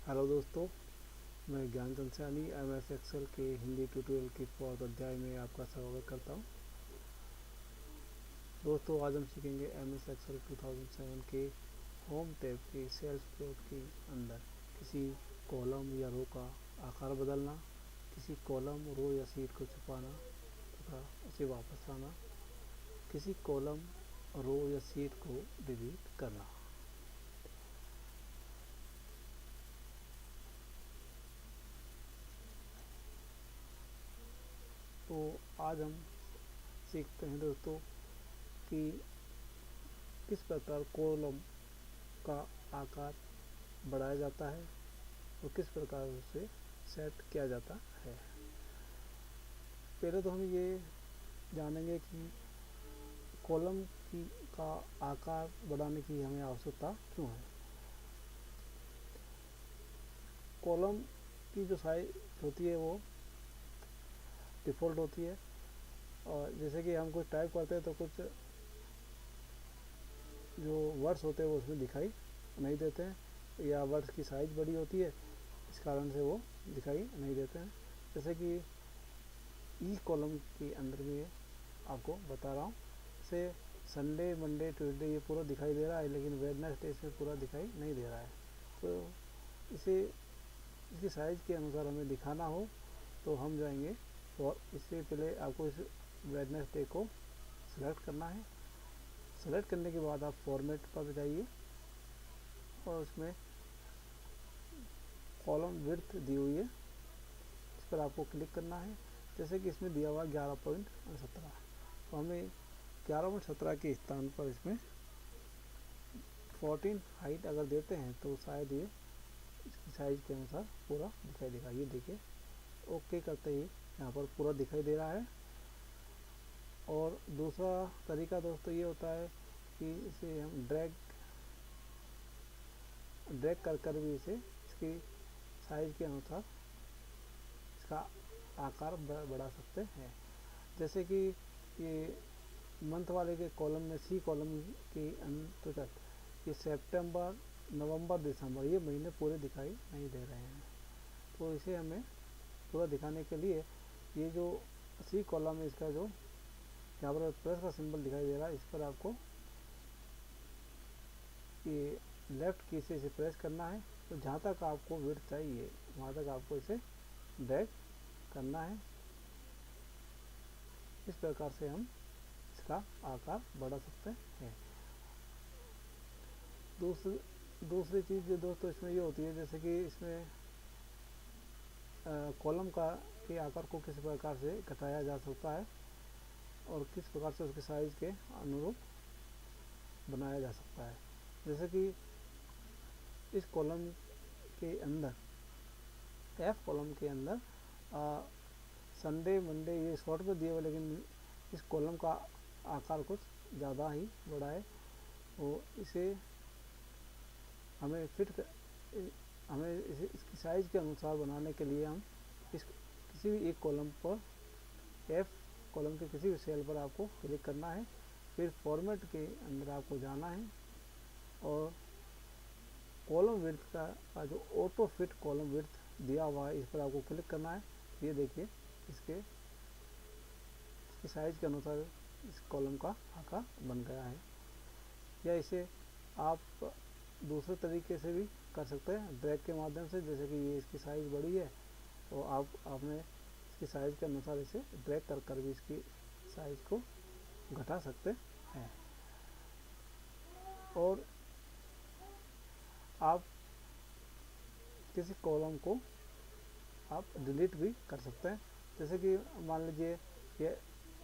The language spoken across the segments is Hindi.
हेलो दोस्तों, मैं ज्ञानचंद सैनी एमएस एक्सेल के हिंदी ट्यूटोरियल के 4th अध्याय में आपका स्वागत करता हूं। दोस्तों, आज हम सीखेंगे एमएस एक्सेल 2007 के होम टैब के सेल्स प्लॉट के अंदर किसी कॉलम या रो का आकार बदलना, किसी कॉलम, रो या शीट को छुपाना तथा उसे वापस लाना, किसी कॉलम, रो या शीट को डिलीट करना। तो आज हम सीखते हैं दोस्तों कि किस प्रकार कॉलम का आकार बढ़ाया जाता है और किस प्रकार उसे सेट किया जाता है। पहले तो हम ये जानेंगे कि कॉलम की का आकार बढ़ाने की हमें आवश्यकता क्यों है। कॉलम की जो साइज होती है वो डिफ़ॉल्ट होती है, और जैसे कि हम कुछ टाइप करते हैं तो कुछ जो वर्ड्स होते हैं वो उसमें दिखाई नहीं देते हैं, या वर्ड्स की साइज़ बड़ी होती है, इस कारण से वो दिखाई नहीं देते हैं। जैसे कि ई कॉलम के अंदर में आपको बता रहा हूँ, से संडे, मंडे, ट्यूसडे ये पूरा दिखाई दे रहा है, लेकिन वेडनेसडे इसमें पूरा दिखाई नहीं दे रहा है। तो इसे इसकी साइज़ के अनुसार हमें दिखाना हो तो हम जाएंगे, और इससे पहले आपको इस वेडनेसडे को सिलेक्ट करना है। सेलेक्ट करने के बाद आप फॉर्मेट पर जाइए और उसमें कॉलम विड्थ दी हुई है, इस पर आपको क्लिक करना है। जैसे कि इसमें दिया हुआ 11.17, तो हमें 11.17 के स्थान पर इसमें 14 हाइट अगर देते हैं तो शायद ये इसकी साइज़ के अनुसार पूरा दिखाई देगा। ये देखिए, ओके करते ही यहाँ पर पूरा दिखाई दे रहा है। और दूसरा तरीका दोस्तों ये होता है कि इसे हम ड्रैग कर भी इसे इसकी साइज़ के अनुसार इसका आकार बढ़ा सकते हैं। जैसे कि ये मंथ वाले के कॉलम में, सी कॉलम के अंतर्गत ये सितंबर, नवंबर, दिसंबर ये महीने पूरे दिखाई नहीं दे रहे हैं। तो इसे हमें पूरा दिखाने के लिए ये जो सी कॉलम है, इसका जो यहाँ पर प्लस का सिंबल दिखाई दे रहा है, इस पर आपको ये लेफ्ट की से इसे प्रेस करना है। तो जहाँ तक आपको विड्थ चाहिए वहाँ तक आपको इसे ड्रैग करना है। इस प्रकार से हम इसका आकार बढ़ा सकते हैं। दूसरी चीज़ जो दोस्तों इसमें ये होती है, जैसे कि इसमें कॉलम का के आकार को किस प्रकार से घटाया जा सकता है और किस प्रकार से उसके साइज़ के अनुरूप बनाया जा सकता है। जैसे कि इस कॉलम के अंदर, एफ कॉलम के अंदर संडे, मंडे ये शॉर्ट में दिए हुए, लेकिन इस कॉलम का आकार कुछ ज़्यादा ही बड़ा है। तो इसे हमें इसकी साइज़ के अनुसार बनाने के लिए हम किसी भी एक कॉलम पर, एफ कॉलम के किसी भी सेल पर आपको क्लिक करना है। फिर फॉर्मेट के अंदर आपको जाना है और कॉलम विड्थ का जो ऑटो फिट कॉलम विड्थ दिया हुआ है, इस पर आपको क्लिक करना है। ये देखिए, इसकी साइज़ के अनुसार इस कॉलम का आकार बन गया है। या इसे आप दूसरे तरीके से भी कर सकते हैं, ड्रैग के माध्यम से। जैसे कि ये इसकी साइज़ बड़ी है, तो आपने इसकी साइज़ के अनुसार इसे ड्रैग कर भी इसकी साइज़ को घटा सकते हैं। और आप किसी कॉलम को आप डिलीट भी कर सकते हैं। जैसे कि मान लीजिए ये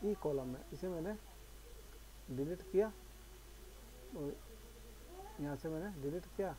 ई कॉलम है, इसे मैंने डिलीट किया, और यहाँ से मैंने डिलीट किया,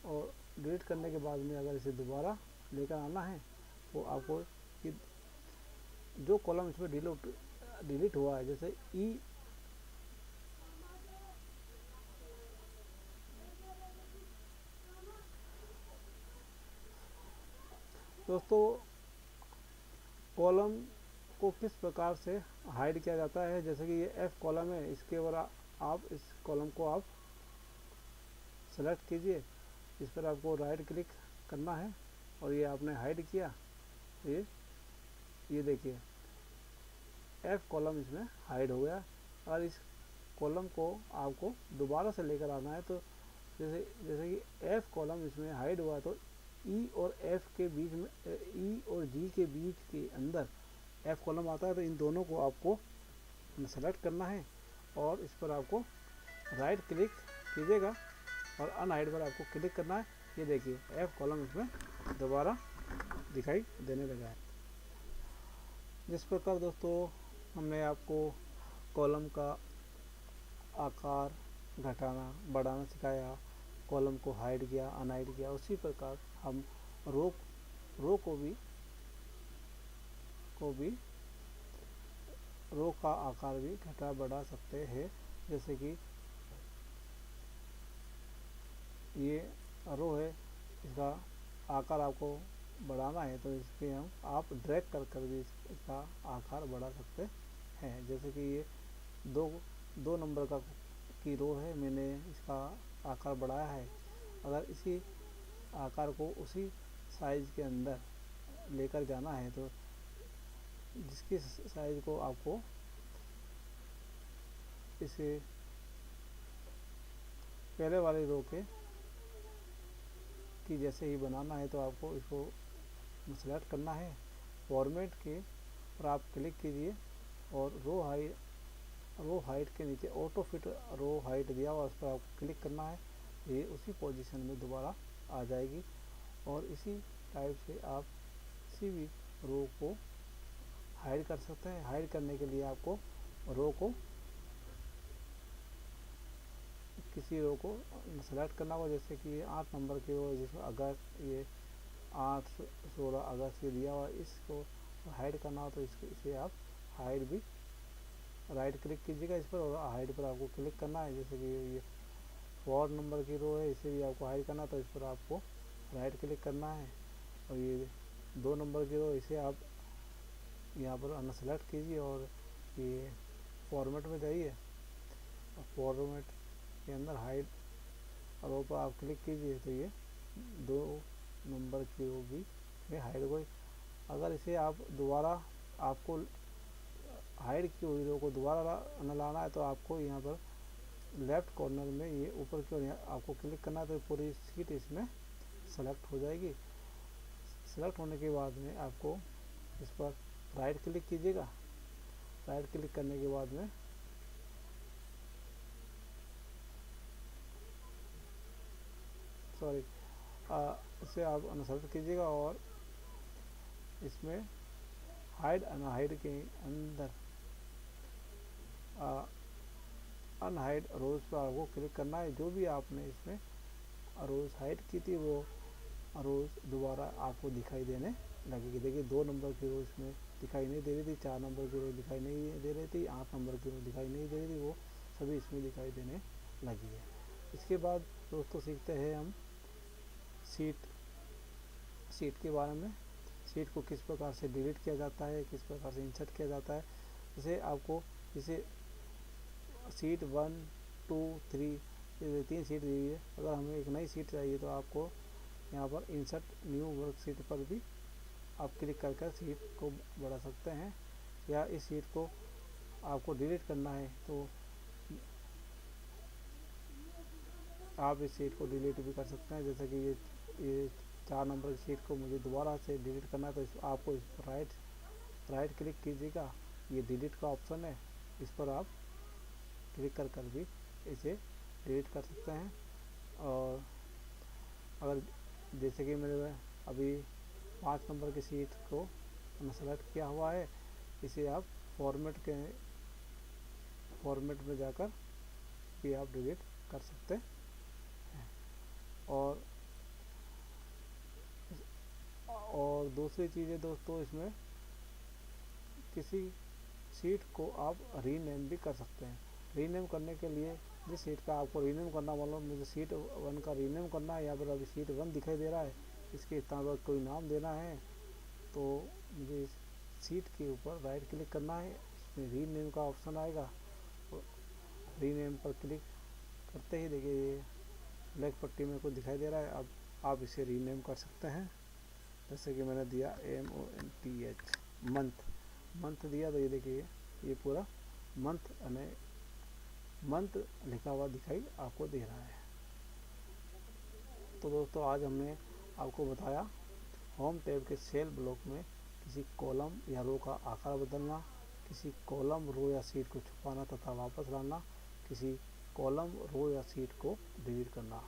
और डिलीट करने के बाद में अगर इसे दोबारा लेकर आना है तो आपको कि जो कॉलम इसमें डिलीट हुआ है, जैसे ई, दोस्तों कॉलम को किस प्रकार से हाइड किया जाता है। जैसे कि ये एफ कॉलम है, इसके ऊपर आप इस कॉलम को आप सेलेक्ट कीजिए, इस पर आपको राइट क्लिक करना है। और ये आपने हाइड किया, ये देखिए F कॉलम इसमें हाइड हो गया। और इस कॉलम को आपको दोबारा से लेकर आना है, तो जैसे कि F कॉलम इसमें हाइड हुआ, तो E और F के बीच में, E और G के बीच के अंदर F कॉलम आता है। तो इन दोनों को आपको सेलेक्ट करना है और इस पर आपको राइट क्लिक कीजिएगा और अनहाइड पर आपको क्लिक करना है। ये देखिए F कॉलम इसमें दोबारा दिखाई देने लगा है। जिस प्रकार दोस्तों हमने आपको कॉलम का आकार घटाना बढ़ाना सिखाया, कॉलम को हाइड किया अनहाइड किया, उसी प्रकार हम रो का आकार भी घटा बढ़ा सकते हैं। जैसे कि ये रो है, इसका आकार आपको बढ़ाना है, तो इसके हम आप ड्रैग कर भी इसका आकार बढ़ा सकते हैं। जैसे कि ये दो नंबर की रो है, मैंने इसका आकार बढ़ाया है। अगर इसी आकार को उसी साइज के अंदर लेकर जाना है, तो जिसकी साइज को आपको इसे पहले वाली रो की जैसे ही बनाना है, तो आपको इसको सेलेक्ट करना है, फॉर्मेट के पर आप क्लिक कीजिए और रो हाइट के नीचे ऑटो फिट रो हाइट दिया हुआ, उस पर आपको क्लिक करना है। ये उसी पोजीशन में दोबारा आ जाएगी। और इसी टाइप से आप किसी भी रो को हाइड कर सकते हैं। हाइड करने के लिए आपको किसी रो को सेलेक्ट करना होगा। जैसे कि ये 8 नंबर की रो है, जिसमें अगस्त, ये 8, 16 अगस्त ये दिया हुआ, इसको हाइड करना हो तो इसे आप हाइड भी राइट क्लिक कीजिएगा इस पर और हाइड पर आपको क्लिक करना है। जैसे कि ये 4 नंबर की रो है, इसे भी आपको हाइड करना, तो इस पर आपको राइट क्लिक करना है। और ये 2 नंबर की रो, इसे आप यहाँ पर अनसेलेक्ट कीजिए और ये फॉर्मेट में जाइए और फॉर्मेट के अंदर हाइड रो पर आप क्लिक कीजिए, तो ये 2 नंबर की रो भी में हाइड हो गई। अगर इसे आप दोबारा आपको हाइड की हुई रो को दोबारा लाना है, तो आपको यहाँ पर लेफ्ट कॉर्नर में ये ऊपर की ओर आपको क्लिक करना है, तो पूरी सीट इसमें सेलेक्ट हो जाएगी। सेलेक्ट होने के बाद में आपको इस पर राइट क्लिक कीजिएगा। राइट क्लिक करने के बाद में इसे आप अनसेलेक्ट कीजिएगा और इसमें हाइड अनहाइड के अंदर अनहाइड रोज पर आपको क्लिक करना है। जो भी आपने इसमें रोज हाइड की थी, वो रोज दोबारा आपको दिखाई देने लगेगी। देखिए 2 नंबर की रोज में दिखाई नहीं दे रही थी, 4 नंबर की रोज दिखाई नहीं दे रही थी, 8 नंबर की रोज दिखाई नहीं दे रही थी, वो सभी इसमें दिखाई देने लगी है। इसके बाद दोस्तों सीखते हैं हम सीट के बारे में। सीट को किस प्रकार से डिलीट किया जाता है, किस प्रकार से इंसर्ट किया जाता है। जैसे आपको इसे सीट 1, 2, 3 ये 3 सीट दी हुई है। अगर हमें एक नई सीट चाहिए, तो आपको यहाँ पर इंसर्ट न्यू वर्कशीट पर भी आप क्लिक करके सीट को बढ़ा सकते हैं। या इस सीट को आपको डिलीट करना है, तो आप इस सीट को डिलीट भी कर सकते हैं। जैसे कि ये 4 नंबर की सीट को मुझे दोबारा से डिलीट करना है, तो आपको इस पर राइट क्लिक कीजिएगा। ये डिलीट का ऑप्शन है, इस पर आप क्लिक कर भी इसे डिलीट कर सकते हैं। और अगर जैसे कि मेरे अभी 5 नंबर की सीट को सेलेक्ट किया हुआ है, इसे आप फॉर्मेट में जाकर भी आप डिलीट कर सकते हैं। और दूसरी चीज़ें दोस्तों, इसमें किसी सीट को आप रीनेम भी कर सकते हैं। रीनेम करने के लिए जिस सीट का आपको रीनेम करना, मतलब मुझे सीट 1 का रीनेम करना है, या फिर अभी सीट 1 दिखाई दे रहा है, इसके स्थान पर कोई नाम देना है, तो मुझे इस सीट के ऊपर राइट क्लिक करना है। इसमें रीनेम का ऑप्शन आएगा, रीनेम पर क्लिक करते ही देखिए ये ब्लैक पट्टी में कुछ दिखाई दे रहा है। अब आप इसे रीनेम कर सकते हैं। जैसे कि मैंने दिया MONTH मंथ, मंथ दिया तो ये देखिए ये पूरा मंथ लिखा हुआ दिखाई आपको दे रहा है। तो दोस्तों आज हमने आपको बताया होम टैब के सेल ब्लॉक में किसी कॉलम या रो का आकार बदलना, किसी कॉलम रो या सीट को छुपाना तथा वापस लाना, किसी कॉलम रो या सीट को डिलीट करना।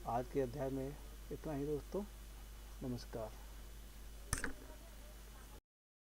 आज के अध्याय में इतना ही दोस्तों, नमस्कार।